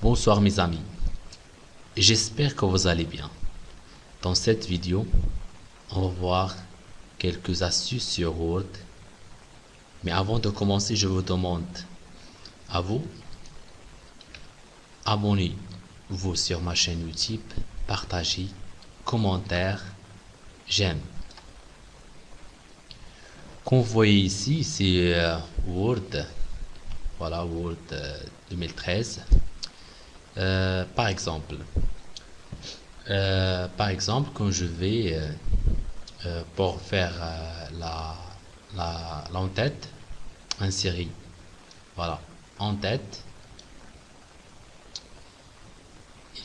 Bonsoir mes amis, j'espère que vous allez bien. Dans cette vidéo, on va voir quelques astuces sur Word. Mais avant de commencer, je vous demande à vous, abonnez-vous sur ma chaîne YouTube, partagez, commentaire, j'aime. Comme vous voyez ici, c'est Word, voilà Word 2013. Par exemple, quand je vais pour faire l'entête, insérer, voilà, en tête,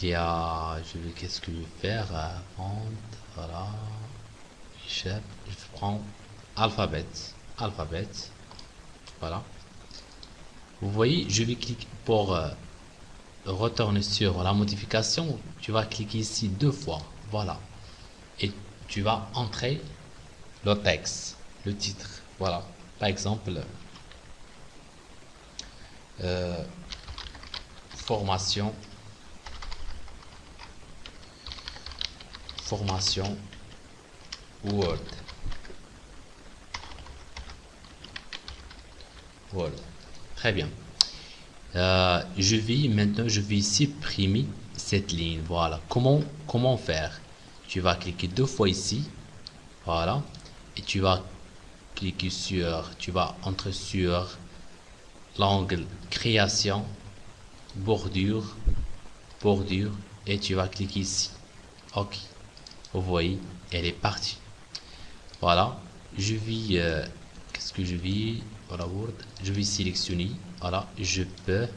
il y a, qu'est-ce que je vais faire, voilà, je prends alphabet, voilà. Vous voyez, je vais cliquer pour retourner sur la modification, tu vas cliquer ici 2 fois, voilà, et tu vas entrer le texte, le titre, voilà, par exemple, formation Word, très bien. Je vais supprimer cette ligne. Voilà. Comment faire? Tu vas cliquer 2 fois ici. Voilà. Et tu vas entrer sur l'angle création, bordure, et tu vas cliquer ici. Ok. Vous voyez, elle est partie. Voilà. Qu'est-ce que je vais? Voilà, Word. Je vais sélectionner. Voilà, je peux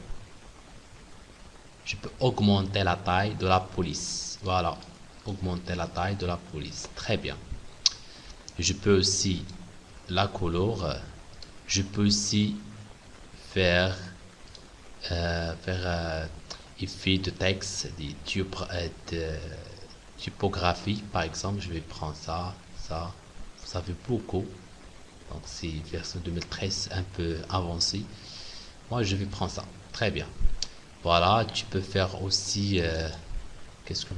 augmenter la taille de la police. Voilà, augmenter la taille de la police. Très bien. Je peux aussi la couleur. Je peux aussi faire effet de texte, de typographie. Par exemple, je vais prendre ça. Ça fait beaucoup. Donc c'est version 2013 un peu avancée. Moi je vais prendre ça. Très bien. Voilà, tu peux faire aussi qu'est-ce que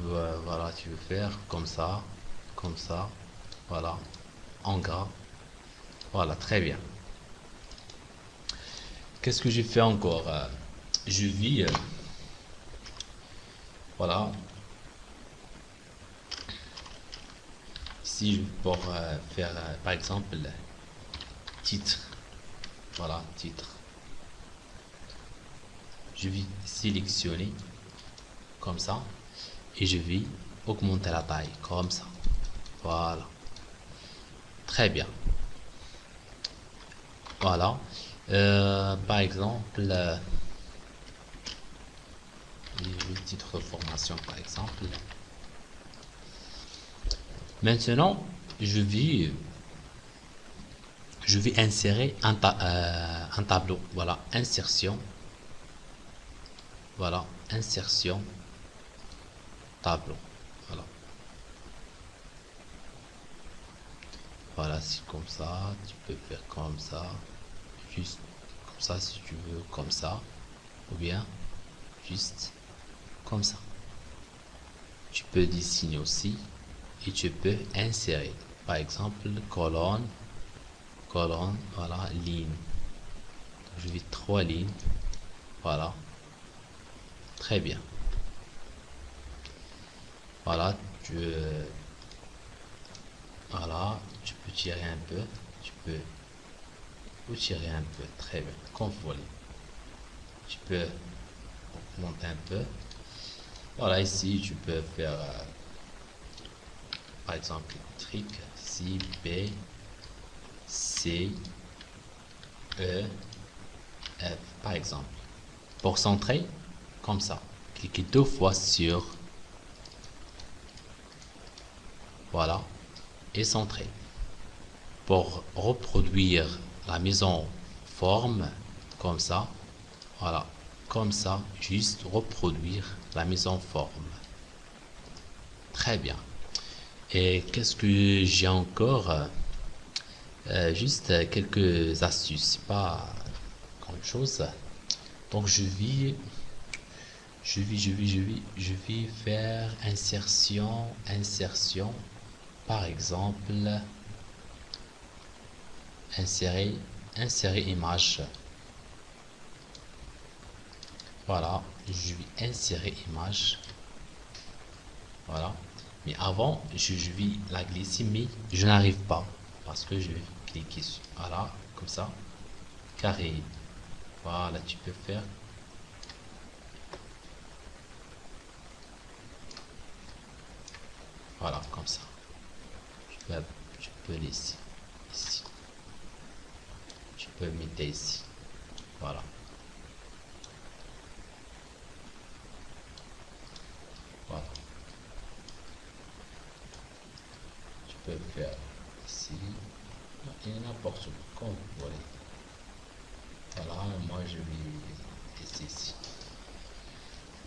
voilà, tu veux faire comme ça, voilà, en gras. Voilà, très bien. Qu'est-ce que j'ai fait encore? Je vis voilà. Ici pour faire par exemple titre. Voilà, titre. Je vais sélectionner comme ça et je vais augmenter la taille comme ça. Voilà. Très bien. Voilà. Par exemple, le titre de formation, par exemple. Maintenant, je vais insérer un tableau. Voilà, insertion. Voilà, insertion, tableau. Voilà. Voilà, c'est comme ça. Tu peux faire comme ça. Juste comme ça si tu veux, comme ça. Ou bien, juste comme ça. Tu peux dessiner aussi. Et tu peux insérer. Par exemple, colonne, voilà, ligne. Je vais 3 lignes. Voilà. Très bien. Voilà, voilà, tu peux tirer un peu. Tu peux tirer un peu. Très bien. Comme vous voulez. Tu peux monter un peu. Voilà, ici, tu peux faire par exemple, trick C, B, C, E, F, par exemple. Pour centrer, comme ça, cliquez 2 fois sur, voilà, et centrer. Pour reproduire la mise en forme, comme ça, voilà, comme ça, juste reproduire la mise en forme. Très bien. Et qu'est-ce que j'ai encore? Juste quelques astuces, pas grand chose. Donc je vais Je vais faire insertion. Par exemple, insérer image. Voilà, je vais insérer image. Voilà. Mais avant, je vais la glisser, mais je n'arrive pas. Parce que je vais cliquer sur, voilà, comme ça. Carré. Voilà, tu peux faire. Voilà, comme ça. Tu peux laisser ici. Tu peux mettre ici. Voilà. Voilà. Tu peux faire ici. Et n'importe où, comme vous voulez. Voilà, moi je vais laisser ici.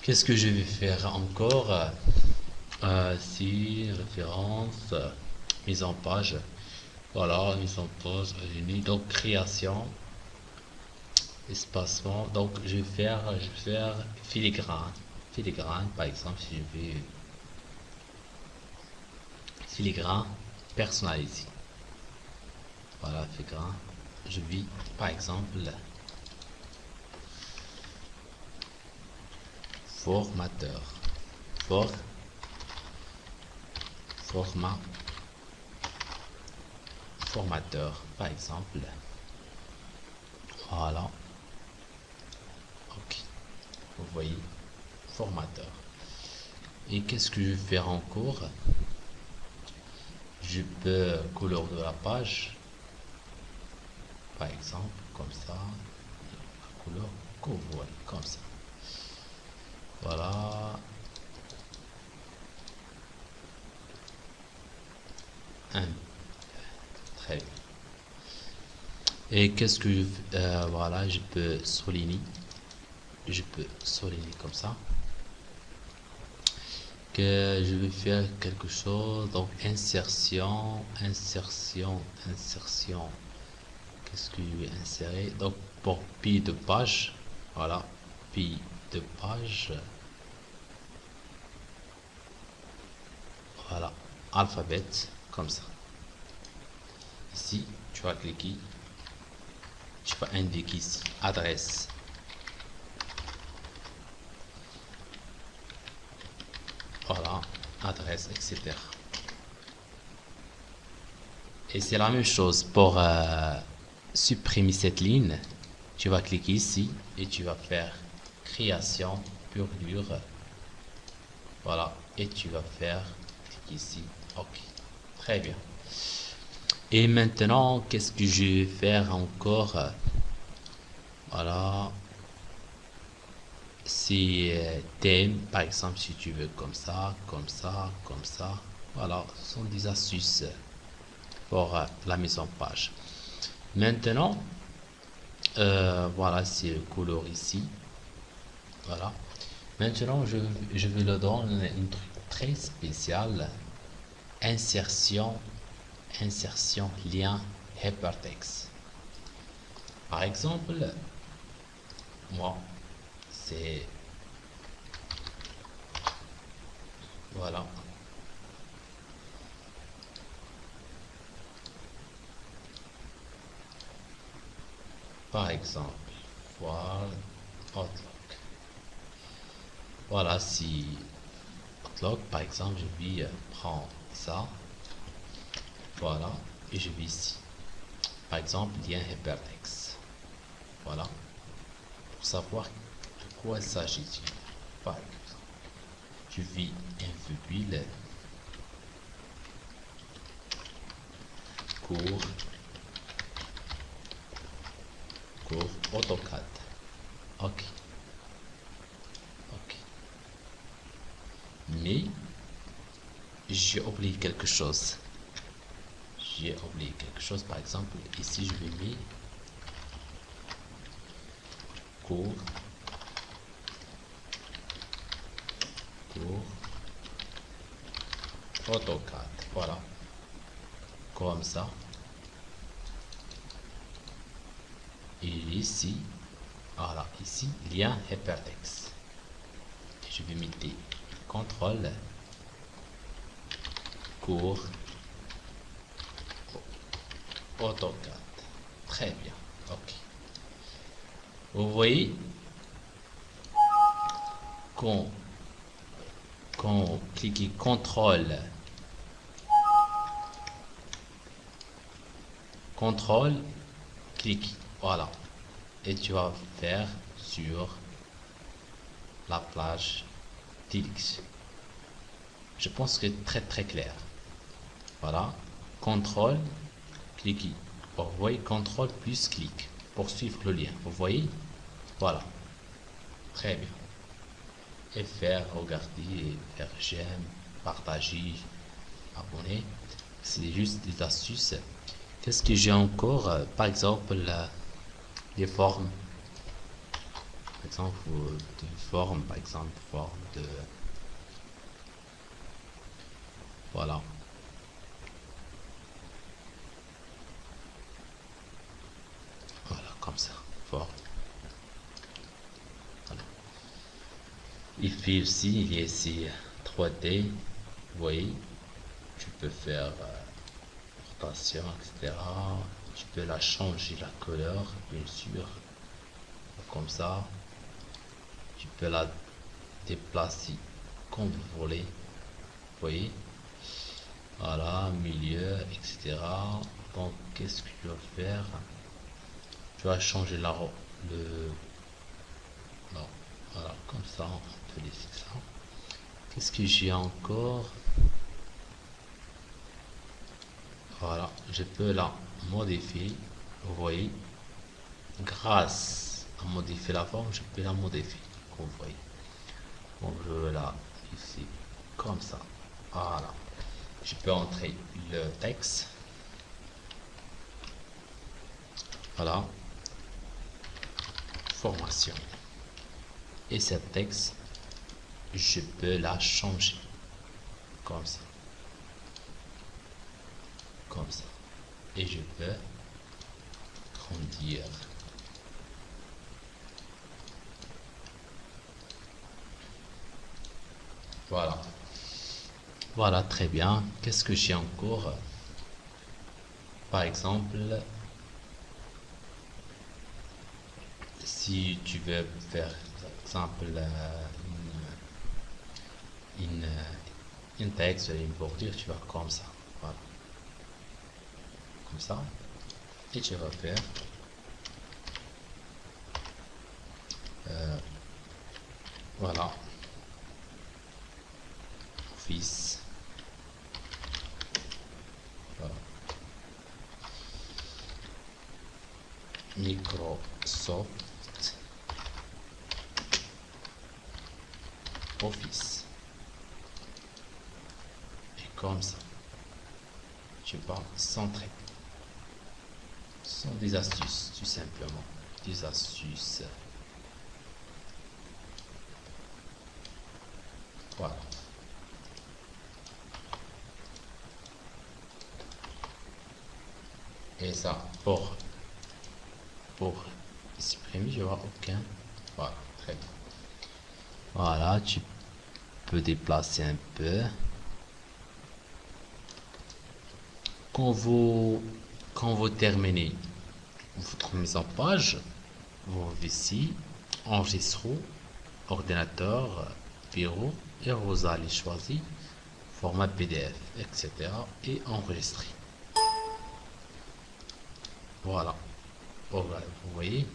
Qu'est-ce que je vais faire encore? Si, référence, mise en page. Voilà, mise en page, donc création, espacement. Donc je vais faire filigrane. Filigrane, par exemple, si je vais filigrane personnalisé. Voilà, filigrane. Je vais, par exemple, formateur. Formateur, par exemple. Voilà. Ok. Vous voyez, formateur. Et qu'est-ce que je vais faire encore? Je peux couleur de la page, par exemple, comme ça. La couleur que vous voyez, comme ça. Voilà. Très bien. Et qu'est-ce que voilà, je peux souligner. Je peux souligner comme ça. Que je vais faire quelque chose. Donc insertion. Qu'est-ce que je vais insérer? Donc pour pied de page. Voilà. Pied de page. Voilà. Alphabet. Comme ça. Ici, tu vas cliquer. Tu vas indiquer ici. Adresse. Voilà. Adresse, etc. Et c'est la même chose pour supprimer cette ligne. Tu vas cliquer ici et tu vas faire création pure dure. Voilà. Et tu vas faire cliquer ici. Ok. Très bien. Et maintenant, qu'est-ce que je vais faire encore? Voilà. Si thème, par exemple, si tu veux comme ça. Voilà. Ce sont des astuces pour la mise en page. Maintenant, voilà, c'est le couleur ici. Voilà. Maintenant, je vais le donner un truc très spécial. Insertion, lien, hypertexte. Par exemple, moi, c'est... Voilà. Par exemple, voilà, Outlook. Voilà, si Outlook, par exemple, je vais prendre ça. Voilà, et je vais ici. Par exemple, lien hypertexte. Voilà. Pour savoir de quoi il s'agit. Par exemple, je vais inviter cours AutoCAD. Ok. Mais j'ai oublié quelque chose. Par exemple, ici je vais mettre cours AutoCAD. Voilà. Comme ça. Et ici, voilà, ici, lien hypertexte. je vais mettre contrôle, cours, AutoCAD. Très bien. Ok. Vous voyez, quand on clique contrôle, clique, voilà. Et tu vas faire sur la plage Tilix. Je pense que c'est très clair. Voilà. Contrôle, cliquez. Vous voyez, contrôle plus clic pour suivre le lien. Vous voyez? Voilà. Très bien. Et faire, regarder, faire j'aime, partager, abonner. C'est juste des astuces. Qu'est-ce que j'ai encore? Par exemple, les formes. Par exemple, de forme, par exemple, forme de... Voilà. Voilà, comme ça. Forme. Voilà. Il fait aussi, il y a ici 3D. Vous voyez, tu peux faire rotation, etc. Tu peux la changer la couleur, bien sûr. Comme ça. Tu peux la déplacer comme vous voulez. Vous voyez, voilà, milieu, etc. Donc qu'est-ce que tu vas faire? Tu vas changer non, voilà, comme ça on peut laisser ça. Qu'est-ce que j'ai encore? Voilà, je peux la modifier. Vous voyez, grâce à modifier la forme, je peux la modifier, comme vous voyez. Donc je veux la ici comme ça. Voilà, je peux entrer le texte. Voilà, formation. Et ce texte, je peux la changer comme ça. Comme ça. Et je peux grandir. Voilà. Voilà, très bien. Qu'est-ce que j'ai encore? Par exemple, si tu veux faire, par exemple, une texte, une bordure, tu vas comme ça. Voilà. Comme ça. Et tu vas faire voilà. Office. Voilà. Microsoft Office. Et comme ça, tu vas centrer. Ce sont des astuces, tout simplement. Des astuces. Voilà. Et ça, pour supprimer, je vois aucun. Voilà, très bien. Voilà, tu peux déplacer un peu. Quand vous terminez votre mise en page, vous ici, enregistrer, ordinateur, bureau, et vous allez choisir format PDF, etc. et enregistrer. Voilà. Vous voyez.